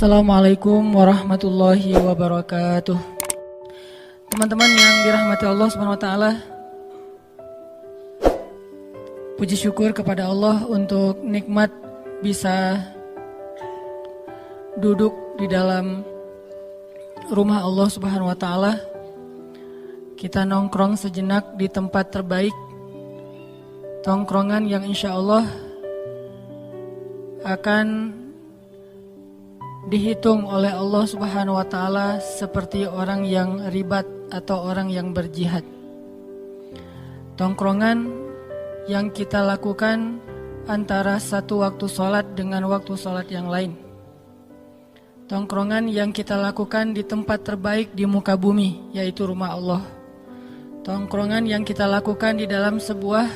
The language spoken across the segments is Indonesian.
Assalamualaikum warahmatullahi wabarakatuh. Teman-teman yang dirahmati Allah Subhanahu wa taala, puji syukur kepada Allah untuk nikmat bisa duduk di dalam rumah Allah Subhanahu wa taala. Kita nongkrong sejenak di tempat terbaik, tongkrongan yang insya Allah akan dihitung oleh Allah Subhanahu wa taala seperti orang yang ribat atau orang yang berjihad. Tongkrongan yang kita lakukan antara satu waktu sholat dengan waktu sholat yang lain. Tongkrongan yang kita lakukan di tempat terbaik di muka bumi, yaitu rumah Allah. Tongkrongan yang kita lakukan di dalam sebuah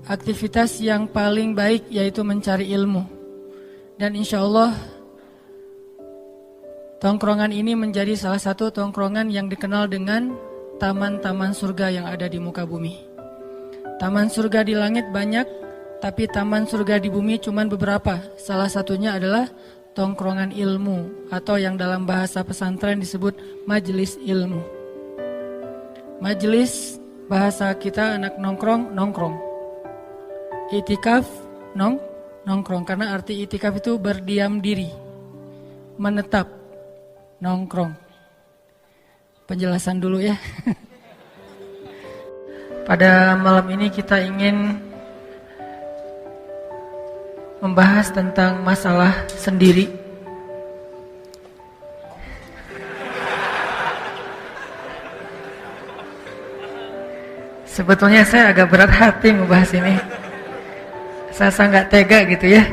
aktivitas yang paling baik, yaitu mencari ilmu. Dan insya Allah tongkrongan ini menjadi salah satu tongkrongan yang dikenal dengan taman-taman surga yang ada di muka bumi. Taman surga di langit banyak, tapi taman surga di bumi cuma beberapa. Salah satunya adalah tongkrongan ilmu, atau yang dalam bahasa pesantren disebut majelis ilmu. Majelis, bahasa kita anak nongkrong, nongkrong. Itikaf, nongkrong, karena arti itikaf itu berdiam diri, menetap, nongkrong. Penjelasan dulu ya. Pada malam ini kita ingin membahas tentang masalah sendiri. Sebetulnya saya agak berat hati membahas ini. Saya nggak tega gitu ya.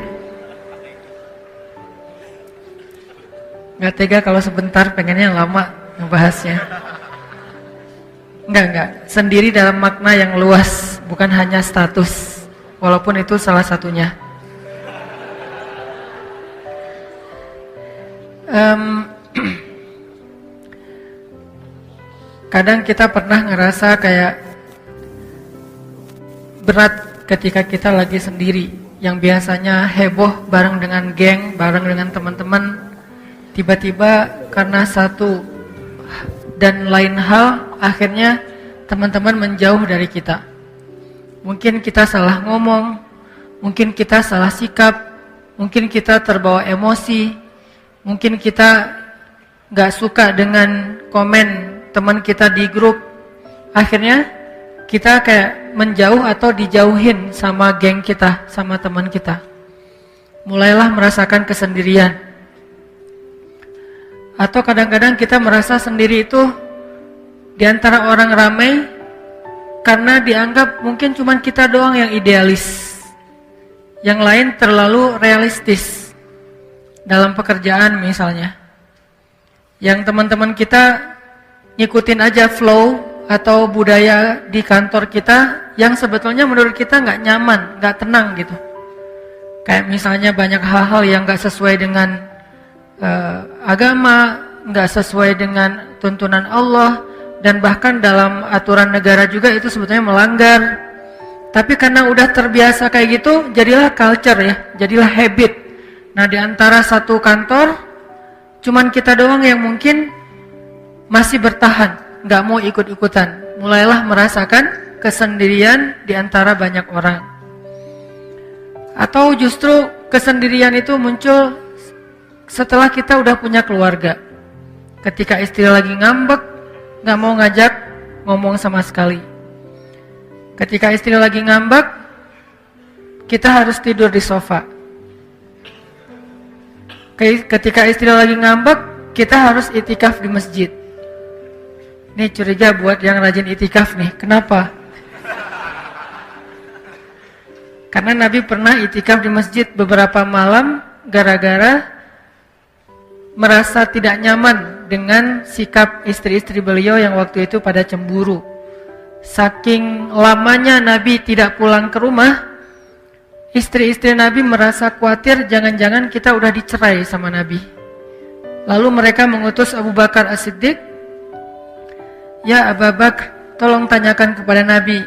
Nggak tega kalau sebentar, pengennya lama ngebahasnya. Enggak. Sendiri dalam makna yang luas, bukan hanya status. Walaupun itu salah satunya. Kadang kita pernah ngerasa kayak berat ketika kita lagi sendiri, yang biasanya heboh bareng dengan geng, bareng dengan teman-teman, tiba-tiba karena satu dan lain hal, akhirnya teman-teman menjauh dari kita. Mungkin kita salah ngomong, mungkin kita salah sikap, mungkin kita terbawa emosi, mungkin kita gak suka dengan komen teman kita di grup. Akhirnya kita kayak menjauh atau dijauhin sama geng kita, sama teman kita. Mulailah merasakan kesendirian. Atau kadang-kadang kita merasa sendiri itu di antara orang ramai karena dianggap mungkin cuma kita doang yang idealis. Yang lain terlalu realistis. Dalam pekerjaan misalnya. Yang teman-teman kita ngikutin aja flow atau budaya di kantor kita yang sebetulnya menurut kita nggak nyaman, nggak tenang gitu. Kayak misalnya banyak hal-hal yang nggak sesuai dengan agama, nggak sesuai dengan tuntunan Allah, dan bahkan dalam aturan negara juga itu sebetulnya melanggar. Tapi karena udah terbiasa kayak gitu, jadilah culture ya, jadilah habit. Nah, di antara satu kantor, cuman kita doang yang mungkin masih bertahan, nggak mau ikut-ikutan. Mulailah merasakan kesendirian di antara banyak orang. Atau justru kesendirian itu muncul setelah kita udah punya keluarga. Ketika istri lagi ngambek, nggak mau ngajak ngomong sama sekali. Ketika istri lagi ngambek, kita harus tidur di sofa. Ketika istri lagi ngambek, kita harus itikaf di masjid. Nih curiga buat yang rajin itikaf nih, kenapa? Karena Nabi pernah itikaf di masjid beberapa malam gara-gara merasa tidak nyaman dengan sikap istri-istri beliau yang waktu itu pada cemburu. Saking lamanya Nabi tidak pulang ke rumah, istri-istri Nabi merasa khawatir jangan-jangan kita udah dicerai sama Nabi. Lalu mereka mengutus Abu Bakar As-Siddiq, "Ya Abu Bakar, tolong tanyakan kepada Nabi,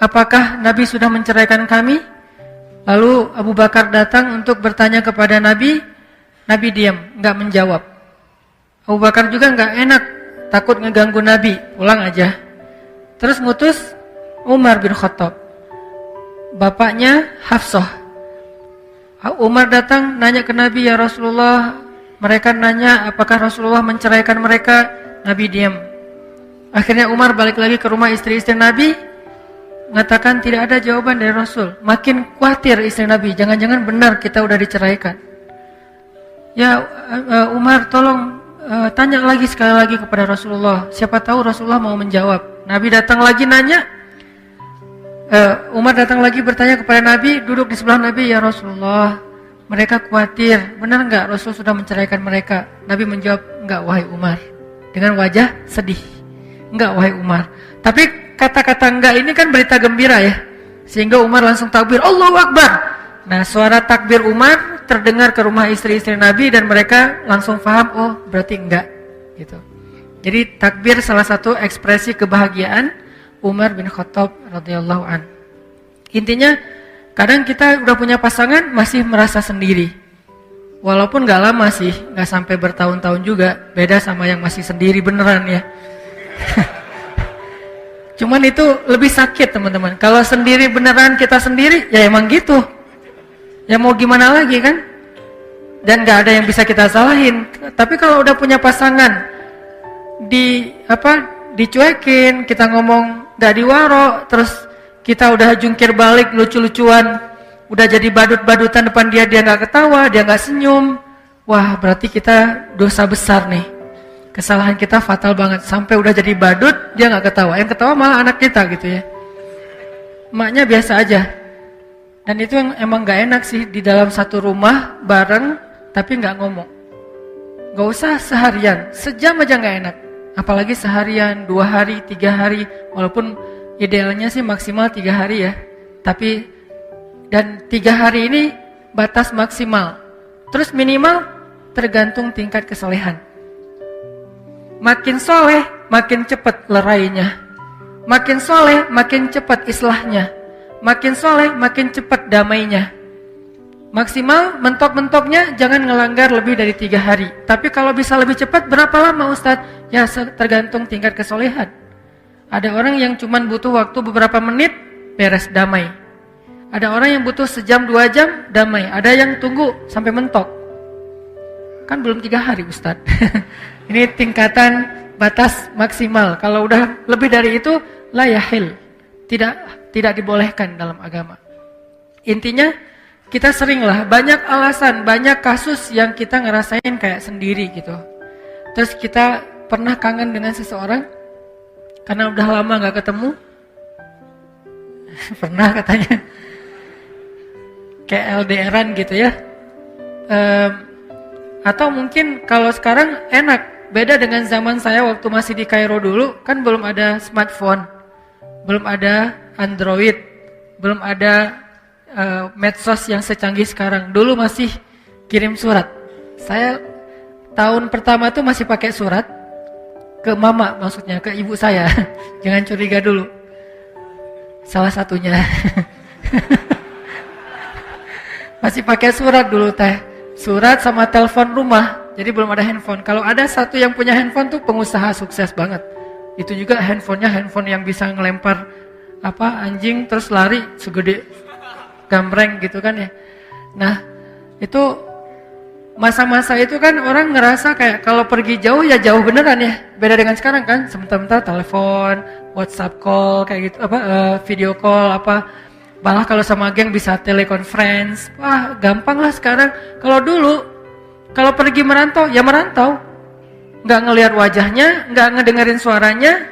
apakah Nabi sudah menceraikan kami?" Lalu Abu Bakar datang untuk bertanya kepada Nabi, Nabi diam, nggak menjawab. Abu Bakar juga nggak enak, takut ngeganggu Nabi, pulang aja. Terus ngutus Umar bin Khattab, bapaknya Hafsah. Umar datang nanya ke Nabi, ya Rasulullah, mereka nanya apakah Rasulullah menceraikan mereka. Nabi diam. Akhirnya Umar balik lagi ke rumah istri-istri Nabi, mengatakan tidak ada jawaban dari Rasul. Makin khawatir istri Nabi, jangan-jangan benar kita udah diceraikan. Ya Umar, tolong tanya lagi sekali lagi kepada Rasulullah, siapa tahu Rasulullah mau menjawab. Nabi datang lagi nanya, Umar datang lagi bertanya kepada Nabi, duduk di sebelah Nabi, ya Rasulullah, mereka khawatir, benar enggak Rasul sudah menceraikan mereka? Nabi menjawab, enggak wahai Umar, dengan wajah sedih. Enggak wahai Umar. Tapi kata-kata enggak ini kan berita gembira ya, sehingga Umar langsung takbir, Allahu Akbar. Nah, suara takbir Umar terdengar ke rumah istri-istri Nabi dan mereka langsung paham, oh berarti enggak gitu. Jadi takbir salah satu ekspresi kebahagiaan Umar bin Khattab radhiyallahu an. Intinya kadang kita udah punya pasangan masih merasa sendiri. Walaupun enggak lama sih, enggak sampai bertahun-tahun juga, beda sama yang masih sendiri beneran ya. Cuman itu lebih sakit teman-teman. Kalau sendiri beneran kita sendiri, ya emang gitu. Ya mau gimana lagi kan? Dan gak ada yang bisa kita salahin. Tapi kalau udah punya pasangan, dicuekin, kita ngomong gak diwaro, terus kita udah jungkir balik lucu-lucuan, udah jadi badut-badutan depan dia gak ketawa, dia gak senyum. Wah, berarti kita dosa besar nih. Kesalahan kita fatal banget, sampai udah jadi badut dia nggak ketawa, yang ketawa malah anak kita gitu ya. Emaknya biasa aja. Dan itu yang emang nggak enak sih, di dalam satu rumah bareng tapi nggak ngomong. Nggak usah seharian, sejam aja nggak enak. Apalagi seharian, 2 hari, 3 hari, walaupun idealnya sih maksimal 3 hari ya. Tapi dan 3 hari ini batas maksimal. Terus minimal tergantung tingkat kesolehan. Makin soleh, makin cepat lerainya. Makin soleh, makin cepat islahnya. Makin soleh, makin cepat damainya. Maksimal mentok-mentoknya jangan ngelanggar lebih dari 3 hari. Tapi kalau bisa lebih cepat, berapa lama Ustadz? Ya tergantung tingkat kesolehan. Ada orang yang cuma butuh waktu beberapa menit, beres damai. Ada orang yang butuh sejam 2 jam, damai. Ada yang tunggu sampai mentok. Kan belum 3 hari Ustadz. Ini tingkatan batas maksimal. Kalau udah lebih dari itu, la yahil. Tidak dibolehkan dalam agama. Intinya, kita seringlah banyak alasan, banyak kasus yang kita ngerasain kayak sendiri gitu. Terus kita pernah kangen dengan seseorang karena udah lama gak ketemu. Pernah katanya. Kayak LDRan gitu ya. Atau mungkin kalau sekarang enak. Beda dengan zaman saya waktu masih di Kairo dulu, kan belum ada smartphone, belum ada Android, belum ada medsos yang secanggih sekarang. Dulu masih kirim surat. Saya tahun pertama tuh masih pakai surat ke mama, maksudnya ke ibu saya. Jangan curiga dulu. Salah satunya. Masih pakai surat dulu teh. Surat sama telepon rumah. Jadi belum ada handphone. Kalau ada satu yang punya handphone tuh pengusaha sukses banget. Itu juga handphonenya handphone yang bisa ngelempar anjing terus lari segede gambreng gitu kan ya. Nah, itu masa-masa itu kan orang ngerasa kayak kalau pergi jauh ya jauh beneran ya. Beda dengan sekarang kan, sebentar-bentar telepon, WhatsApp call kayak gitu, video call Malah kalau sama geng bisa teleconference. Wah, gampang lah sekarang. Kalau dulu kalau pergi merantau, ya merantau. Nggak ngelihat wajahnya, nggak ngedengerin suaranya,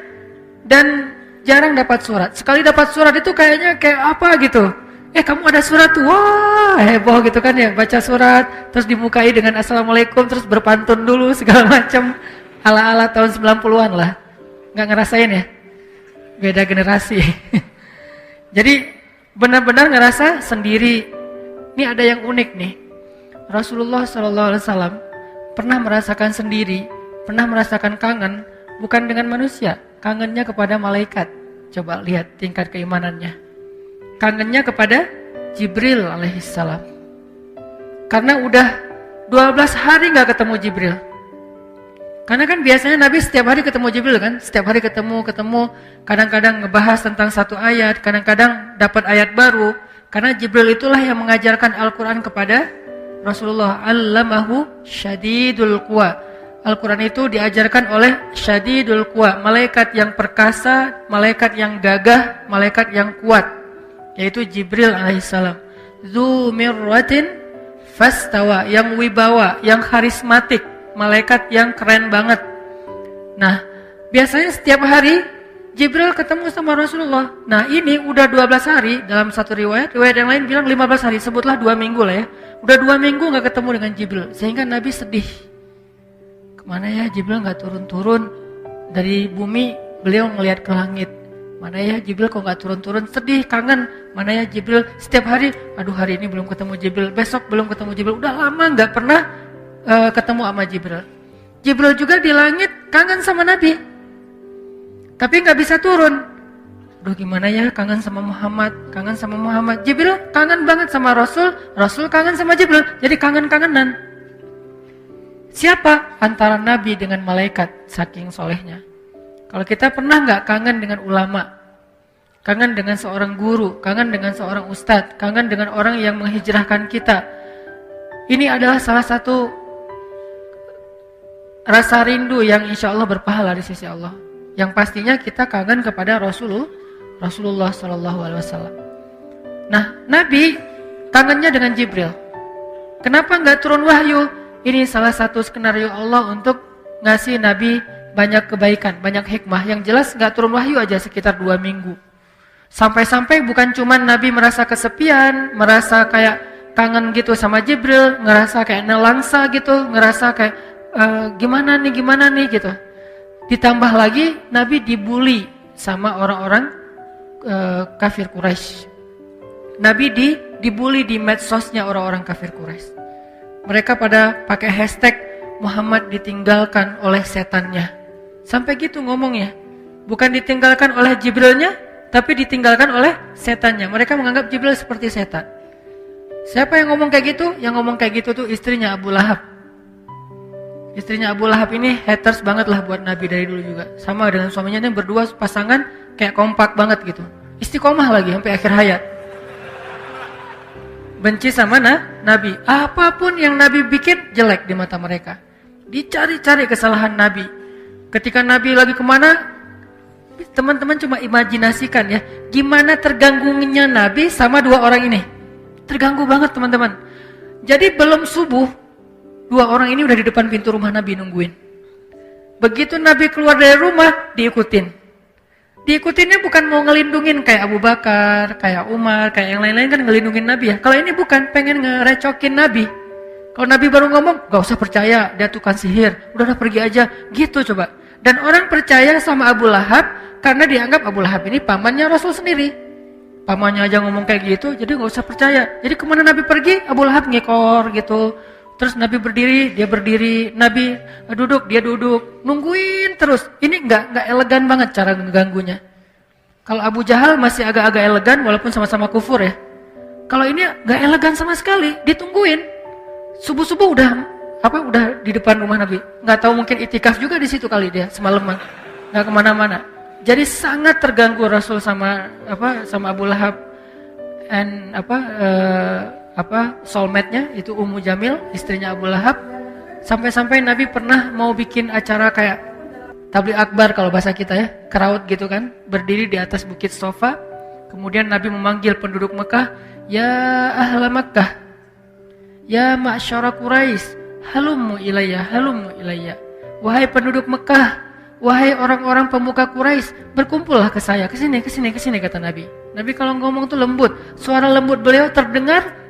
dan jarang dapat surat. Sekali dapat surat itu kayaknya kayak apa gitu. Kamu ada surat tuh, wah heboh gitu kan ya. Baca surat, terus dimukai dengan Assalamualaikum, terus berpantun dulu segala macam. Ala-ala tahun 90-an lah. Nggak ngerasain ya? Beda generasi. Jadi benar-benar ngerasa sendiri. Ini ada yang unik nih. Rasulullah SAW pernah merasakan sendiri, pernah merasakan kangen, bukan dengan manusia, kangennya kepada malaikat. Coba lihat tingkat keimanannya. Kangennya kepada Jibril alaihissalam. Karena udah 12 hari nggak ketemu Jibril. Karena kan biasanya Nabi setiap hari ketemu Jibril kan, setiap hari ketemu, kadang-kadang ngebahas tentang satu ayat, kadang-kadang dapat ayat baru. Karena Jibril itulah yang mengajarkan Al-Quran kepada Rasulullah. Allamahu syadidul quwa. Al-Quran itu diajarkan oleh syadidul quwa, malaikat yang perkasa, malaikat yang gagah, malaikat yang kuat, yaitu Jibril alaihissalam. Dzu mirratin fastawa, yang wibawa, yang karismatik, malaikat yang keren banget. Nah, biasanya setiap hari Jibril ketemu sama Rasulullah. Nah, ini udah 12 hari dalam satu riwayat yang lain bilang 15 hari, sebutlah 2 minggu lah ya. Udah 2 minggu gak ketemu dengan Jibril, sehingga Nabi sedih. Kemana ya Jibril gak turun-turun dari bumi, beliau ngelihat ke langit. Mana ya Jibril kok gak turun-turun, sedih, kangen. Mana ya Jibril, setiap hari, aduh hari ini belum ketemu Jibril, besok belum ketemu Jibril. Udah lama gak pernah ketemu sama Jibril. Jibril juga di langit kangen sama Nabi, tapi gak bisa turun. Aduh gimana ya, kangen sama Muhammad. Jibril kangen banget sama Rasul, Rasul kangen sama Jibril, jadi kangen-kangenan. Siapa antara Nabi dengan malaikat saking solehnya? Kalau kita pernah gak kangen dengan ulama, kangen dengan seorang guru, kangen dengan seorang ustadz, kangen dengan orang yang menghijrahkan kita. Ini adalah salah satu rasa rindu yang insya Allah berpahala di sisi Allah. Yang pastinya kita kangen kepada Rasulullah SAW. Nah, Nabi kangennya dengan Jibril. Kenapa gak turun wahyu? Ini salah satu skenario Allah untuk ngasih Nabi banyak kebaikan, banyak hikmah. Yang jelas gak turun wahyu aja sekitar 2 minggu. Sampai-sampai bukan cuma Nabi merasa kesepian, merasa kayak kangen gitu sama Jibril, ngerasa kayak nelangsa gitu, ngerasa kayak gimana nih gitu. Ditambah lagi Nabi dibully sama orang-orang kafir Quraisy. Nabi dibully di medsosnya orang-orang kafir Quraisy. Mereka pada pakai hashtag Muhammad ditinggalkan oleh setannya. Sampai gitu ngomongnya. Bukan ditinggalkan oleh Jibrilnya, tapi ditinggalkan oleh setannya. Mereka menganggap Jibril seperti setan. Siapa yang ngomong kayak gitu? Yang ngomong kayak gitu tuh istrinya Abu Lahab. Istrinya Abu Lahab ini haters banget lah buat Nabi dari dulu juga. Sama dengan suaminya, ini berdua pasangan kayak kompak banget gitu. Istiqomah lagi sampai akhir hayat. Benci sama Nabi. Apapun yang Nabi bikin jelek di mata mereka. Dicari-cari kesalahan Nabi. Ketika Nabi lagi kemana, teman-teman cuma imajinasikan ya, gimana terganggunya Nabi sama 2 orang ini. Terganggu banget teman-teman. Jadi belum subuh, 2 orang ini udah di depan pintu rumah Nabi nungguin. Begitu Nabi keluar dari rumah, diikutin. Diikutinnya bukan mau ngelindungin kayak Abu Bakar, kayak Umar, kayak yang lain-lain kan ngelindungin Nabi ya. Kalau ini bukan, pengen ngerecokin Nabi. Kalau Nabi baru ngomong, gak usah percaya, dia tukang sihir, udah pergi aja, gitu coba. Dan orang percaya sama Abu Lahab karena dianggap Abu Lahab ini pamannya Rasul sendiri. Pamannya aja ngomong kayak gitu, jadi gak usah percaya. Jadi kemana Nabi pergi, Abu Lahab ngekor gitu. Terus Nabi berdiri, dia berdiri. Nabi duduk, dia duduk. Nungguin terus. Ini nggak elegan banget cara mengganggunya. Kalau Abu Jahal masih agak-agak elegan walaupun sama-sama kufur ya. Kalau ini nggak elegan sama sekali. Ditungguin. Subuh-subuh udah di depan rumah Nabi. Nggak tahu mungkin itikaf juga di situ kali dia semalaman. Nggak kemana-mana. Jadi sangat terganggu Rasul sama Abu Lahab and soulmate-nya itu Ummu Jamil, istrinya Abu Lahab. Sampai-sampai Nabi pernah mau bikin acara kayak tabligh akbar kalau bahasa kita ya, keraut gitu kan, berdiri di atas bukit Sofa. Kemudian Nabi memanggil penduduk Mekah, ya ahla Mekah, ya ma'syara Quraisy, halummu ilayya. Wahai penduduk Mekah, wahai orang-orang pemuka Quraisy, berkumpullah ke saya, ke sini kata Nabi. Nabi kalau ngomong tuh lembut, suara lembut beliau terdengar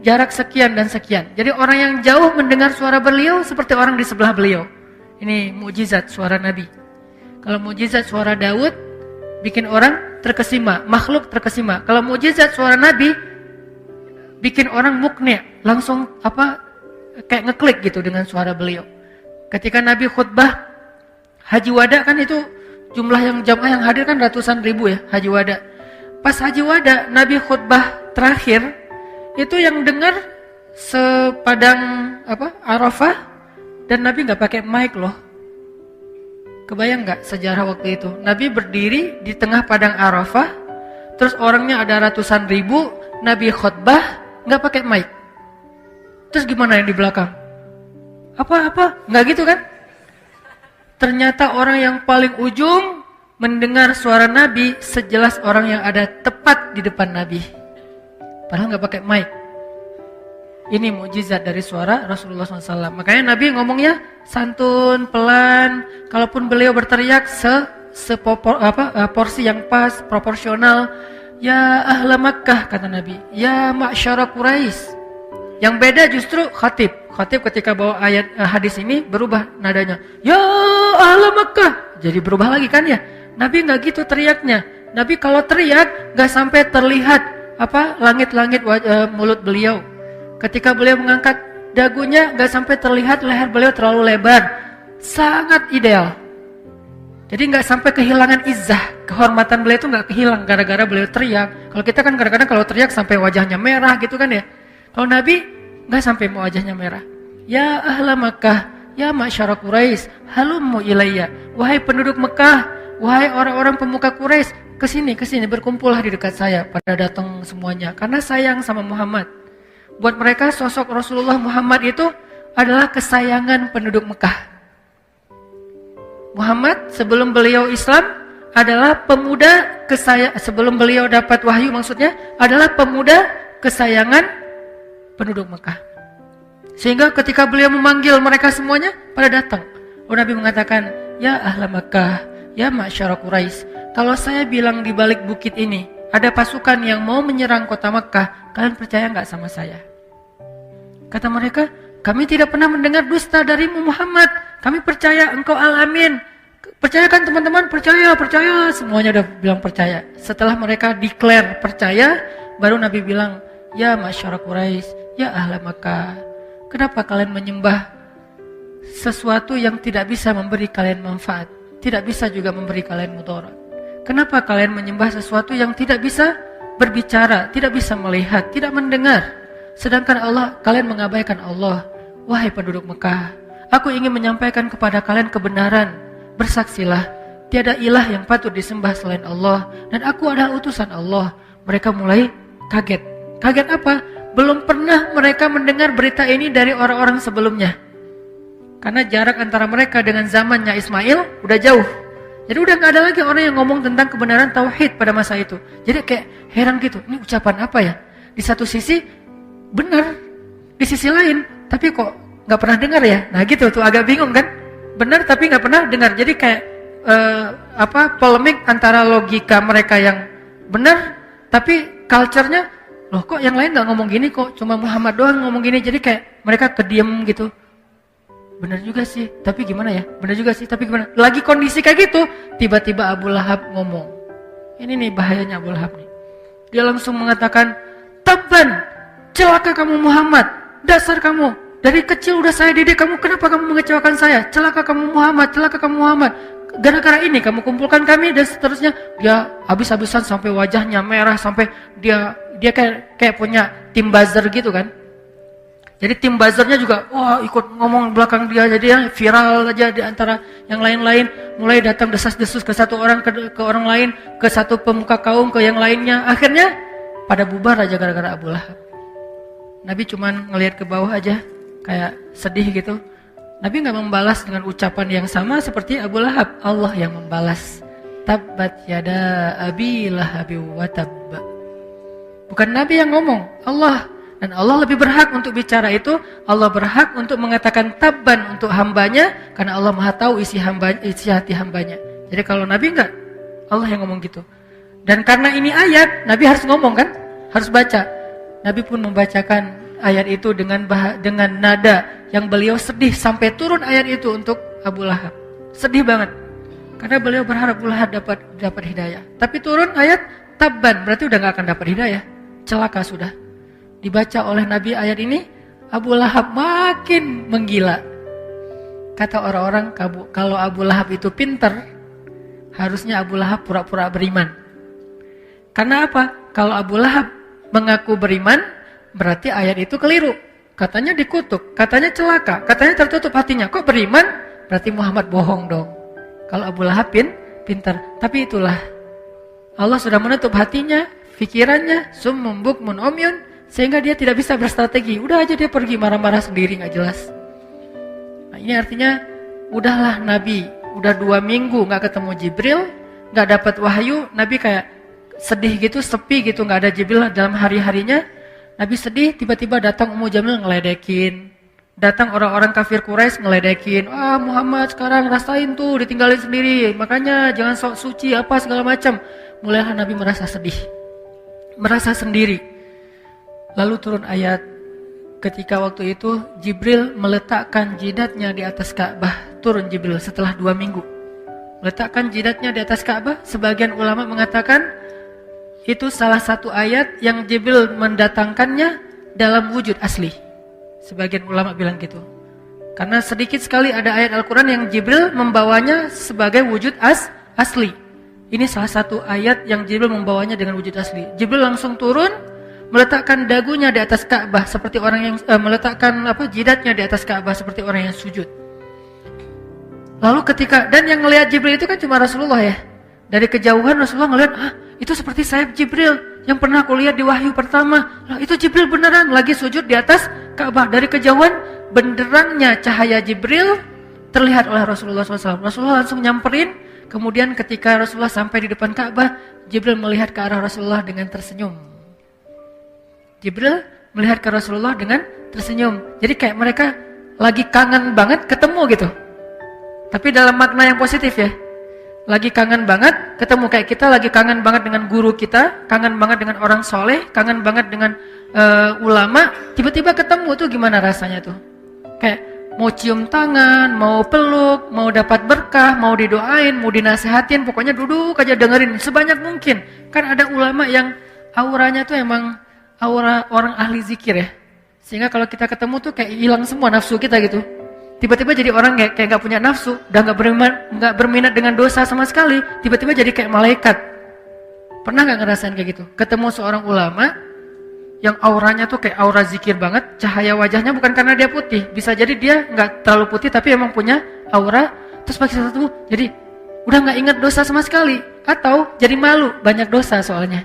jarak sekian dan sekian. Jadi orang yang jauh mendengar suara beliau seperti orang di sebelah beliau. Ini mukjizat suara Nabi. Kalau mukjizat suara Daud bikin orang terkesima, makhluk terkesima. Kalau mukjizat suara Nabi bikin orang mukni, langsung kayak ngeklik gitu dengan suara beliau. Ketika Nabi khutbah Haji Wada kan itu jumlah yang jamaah yang hadir kan ratusan ribu ya, Haji Wada. Pas Haji Wada Nabi khutbah terakhir itu yang dengar sepadang Arafah dan Nabi nggak pakai mic loh. Kebayang nggak sejarah waktu itu? Nabi berdiri di tengah padang Arafah, terus orangnya ada ratusan ribu, Nabi khutbah nggak pakai mic. Terus gimana yang di belakang? Apa? Nggak gitu kan? Ternyata orang yang paling ujung mendengar suara Nabi sejelas orang yang ada tepat di depan Nabi. Padahal nggak pakai mic. Ini mukjizat dari suara Rasulullah SAW. Makanya Nabi ngomongnya santun, pelan. Kalaupun beliau berteriak porsi yang pas, proporsional. Ya ahla Makkah, kata Nabi. Ya ma'syara Quraisy. Yang beda justru khatib. Khatib ketika bawa ayat hadis ini berubah nadanya. Ya ahla Makkah. Jadi berubah lagi kan ya. Nabi nggak gitu teriaknya. Nabi kalau teriak nggak sampai terlihat langit-langit mulut beliau. Ketika beliau mengangkat dagunya, gak sampai terlihat leher beliau terlalu lebar. Sangat ideal. Jadi gak sampai kehilangan izzah. Kehormatan beliau itu gak kehilang gara-gara beliau teriak. Kalau kita kan kadang-kadang kalau teriak sampai wajahnya merah gitu kan ya. Kalau Nabi gak sampai mau wajahnya merah. Ya ahla Makkah, ya ma'syara Quraisy, halummu ilayya. Wahai penduduk Mekah, wahai orang-orang pemuka Quraisy, kesini berkumpullah di dekat saya. Pada datang semuanya karena sayang sama Muhammad. Buat mereka sosok Rasulullah Muhammad itu adalah kesayangan penduduk Mekah. Muhammad sebelum beliau Islam adalah pemuda sebelum beliau dapat wahyu maksudnya adalah pemuda kesayangan penduduk Mekah. Sehingga ketika beliau memanggil mereka semuanya pada datang. Nabi mengatakan, ya ahla Makkah, ya ma'syara Quraisy, kalau saya bilang di balik bukit ini ada pasukan yang mau menyerang kota Makkah, kalian percaya nggak sama saya? Kata mereka, kami tidak pernah mendengar dusta darimu Muhammad. Kami percaya engkau al-amin. Percaya kan teman-teman? Percaya. Semuanya udah bilang percaya. Setelah mereka declare percaya, baru Nabi bilang, ya ma'syara Quraisy, ya ahla Makkah, kenapa kalian menyembah sesuatu yang tidak bisa memberi kalian manfaat, tidak bisa juga memberi kalian mudarat? Kenapa kalian menyembah sesuatu yang tidak bisa berbicara, tidak bisa melihat, tidak mendengar? Sedangkan kalian mengabaikan Allah. Wahai penduduk Mekah, aku ingin menyampaikan kepada kalian kebenaran. Bersaksilah, tiada ilah yang patut disembah selain Allah, dan aku adalah utusan Allah. Mereka mulai kaget. Kaget apa? Belum pernah mereka mendengar berita ini dari orang-orang sebelumnya. Karena jarak antara mereka dengan zamannya Ismail udah jauh. Jadi udah gak ada lagi orang yang ngomong tentang kebenaran tauhid pada masa itu. Jadi kayak heran gitu, ini ucapan apa ya? Di satu sisi benar, di sisi lain tapi kok nggak pernah dengar ya. Nah gitu tuh, agak bingung kan, benar tapi nggak pernah dengar. Jadi kayak polemik antara logika mereka yang benar tapi culture-nya, loh kok yang lain nggak ngomong gini, kok cuma Muhammad doang ngomong gini. Jadi kayak mereka kediem gitu. Benar juga sih tapi gimana ya, benar juga sih tapi gimana. Lagi kondisi kayak gitu, tiba-tiba Abu Lahab ngomong. Ini nih bahayanya Abu Lahab nih. Dia langsung mengatakan, tabban, celaka kamu Muhammad, dasar kamu, dari kecil udah saya didik kamu, kenapa kamu mengecewakan saya? Celaka kamu Muhammad, celaka kamu Muhammad, gara-gara ini kamu kumpulkan kami, dan seterusnya. Dia habis-habisan sampai wajahnya merah, sampai dia kayak punya tim buzzer gitu kan. Jadi tim buzzernya juga ikut ngomong belakang dia, jadi ya viral aja di antara yang lain-lain. Mulai datang desas-desus ke satu orang, ke orang lain, ke satu pemuka kaum, ke yang lainnya. Akhirnya pada bubar aja gara-gara Abu Lahab. Nabi cuman ngelihat ke bawah aja, kayak sedih gitu. Nabi nggak membalas dengan ucapan yang sama seperti Abu Lahab. Allah yang membalas. Tabbat yada abi lahabi wa tabba. Bukan Nabi yang ngomong, Allah. Dan Allah lebih berhak untuk bicara itu. Allah berhak untuk mengatakan tabban untuk hambanya, karena Allah maha tahu isi hati hambanya. Jadi kalau Nabi enggak, Allah yang ngomong gitu. Dan karena ini ayat, Nabi harus ngomong kan, harus baca. Nabi pun membacakan ayat itu dengan nada yang beliau sedih sampai turun ayat itu untuk Abu Lahab. Sedih banget. Karena beliau berharap Abu Lahab dapat hidayah. Tapi turun ayat tabban, berarti udah gak akan dapat hidayah. Celaka sudah. Dibaca oleh Nabi ayat ini, Abu Lahab makin menggila. Kata orang-orang, kalau Abu Lahab itu pintar, harusnya Abu Lahab pura-pura beriman. Karena apa? Kalau Abu Lahab mengaku beriman, berarti ayat itu keliru. katanya dikutuk, katanya celaka, katanya tertutup hatinya. Kok beriman? Berarti Muhammad bohong dong. Kalau Abu Lahab pintar. Tapi itulah, Allah sudah menutup hatinya, pikirannya, summum bukmun umyun, sehingga dia tidak bisa berstrategi. Udah aja dia pergi marah-marah sendiri, gak jelas. Nah, ini artinya, udahlah Nabi, udah 2 minggu gak ketemu Jibril, gak dapat wahyu, Nabi kayak sedih gitu, sepi gitu, gak ada Jibril dalam hari-harinya. Nabi sedih, tiba-tiba datang Ummu Jamil ngeledekin. Datang orang-orang kafir Quraisy ngeledekin, Muhammad sekarang rasain tuh ditinggalin sendiri, makanya jangan sok suci apa segala macam. Mulailah Nabi merasa sedih, merasa sendiri. Lalu turun ayat, ketika waktu itu Jibril meletakkan jidatnya di atas Ka'bah. Turun Jibril setelah 2 minggu, meletakkan jidatnya di atas Ka'bah. Sebagian ulama mengatakan itu salah satu ayat yang Jibril mendatangkannya dalam wujud asli. Sebagian ulama bilang gitu. Karena sedikit sekali ada ayat Al-Quran yang Jibril membawanya sebagai wujud asli. Ini salah satu ayat yang Jibril membawanya dengan wujud asli. Jibril langsung turun, meletakkan dagunya di atas Ka'bah seperti orang yang meletakkan jidatnya di atas Ka'bah seperti orang yang sujud. Lalu dan yang ngelihat Jibril itu kan cuma Rasulullah ya. Dari kejauhan Rasulullah ngelihat, itu seperti sayap Jibril yang pernah aku lihat di wahyu pertama. Lah, itu Jibril beneran lagi sujud di atas Ka'bah. Dari kejauhan benderangnya cahaya Jibril terlihat oleh Rasulullah SAW. Rasulullah langsung nyamperin. Kemudian ketika Rasulullah sampai di depan Ka'bah, Jibril melihat ke arah Rasulullah dengan tersenyum. Jibril melihat ke Rasulullah dengan tersenyum. Jadi kayak mereka lagi kangen banget ketemu gitu. Tapi dalam makna yang positif ya. Lagi kangen banget ketemu, kayak kita lagi kangen banget dengan guru kita, kangen banget dengan orang soleh, kangen banget dengan ulama, tiba-tiba ketemu tuh gimana rasanya tuh? Kayak mau cium tangan, mau peluk, mau dapat berkah, mau didoain, mau dinasehatin, pokoknya duduk aja dengerin sebanyak mungkin. Kan ada ulama yang auranya tuh emang aura orang ahli zikir ya. Sehingga kalau kita ketemu tuh kayak hilang semua nafsu kita gitu. Tiba-tiba jadi orang kayak gak punya nafsu, udah gak berminat dengan dosa sama sekali, tiba-tiba jadi kayak malaikat. Pernah gak ngerasain kayak gitu? Ketemu seorang ulama yang auranya tuh kayak aura zikir banget, cahaya wajahnya bukan karena dia putih, bisa jadi dia gak terlalu putih tapi emang punya aura, terus pas kita ketemu jadi udah gak ingat dosa sama sekali, atau jadi malu, banyak dosa soalnya.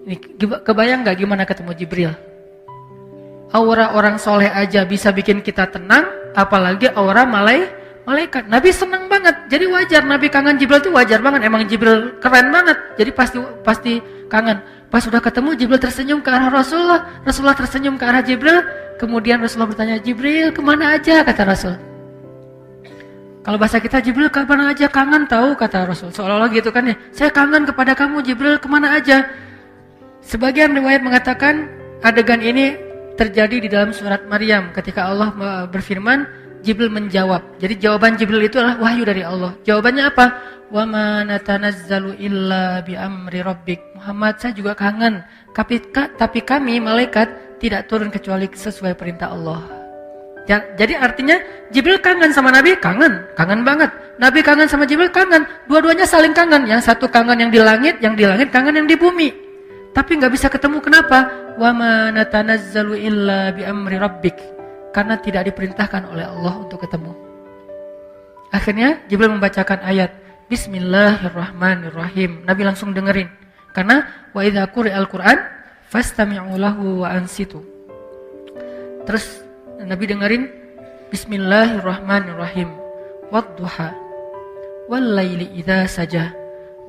Ini kebayang gak gimana ketemu Jibril? Aura orang soleh aja bisa bikin kita tenang, apalagi aura malaikat. Nabi senang banget, jadi wajar Nabi kangen Jibril itu wajar banget. Emang Jibril keren banget, jadi pasti kangen. Pas sudah ketemu Jibril tersenyum ke arah Rasulullah, Rasulullah tersenyum ke arah Jibril. Kemudian Rasulullah bertanya, Jibril kemana aja, kata Rasul. Kalau bahasa kita, Jibril kemana aja, kangen tahu, kata Rasul. Seolah-olah gitu kan ya, saya kangen kepada kamu Jibril, kemana aja. Sebagian riwayat mengatakan adegan ini terjadi di dalam surat Maryam ketika Allah berfirman, Jibril menjawab. Jadi jawaban Jibril itu adalah wahyu dari Allah. Jawabannya apa? Wa ma natanazzalu illa bi amri rabbik. Muhammad, saya juga kangen. Tapi kami malaikat tidak turun kecuali sesuai perintah Allah. Jadi artinya Jibril kangen sama Nabi, kangen banget. Nabi kangen sama Jibril, kangen. Dua-duanya saling kangen. Yang satu kangen yang di langit kangen yang di bumi. Tapi nggak bisa ketemu, kenapa? Wa ma natanazzalu illa bi amri rabbik. Karena tidak diperintahkan oleh Allah untuk ketemu. Akhirnya Jibril membacakan ayat Bismillahirrahmanirrahim. Nabi langsung dengerin. Karena wa idza quri'al Qur'an fastami'u lahu wa ansitu. Terus Nabi dengerin Bismillahirrahmanirrahim. Wadduha wal laili idza saja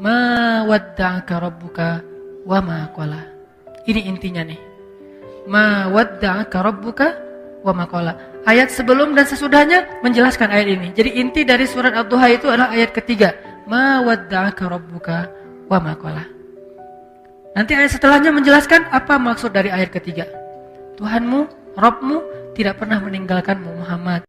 ma wadda'aka rabbuka wa ma qala. Ini intinya nih. Ma wadda'aka rabbuka wa ma qala. Ayat sebelum dan sesudahnya menjelaskan ayat ini. Jadi inti dari surat Ad-Duha itu adalah ayat ketiga. Ma wadda'aka rabbuka wa ma qala. Nanti ayat setelahnya menjelaskan apa maksud dari ayat ketiga. Tuhanmu, Rabbmu tidak pernah meninggalkanmu Muhammad.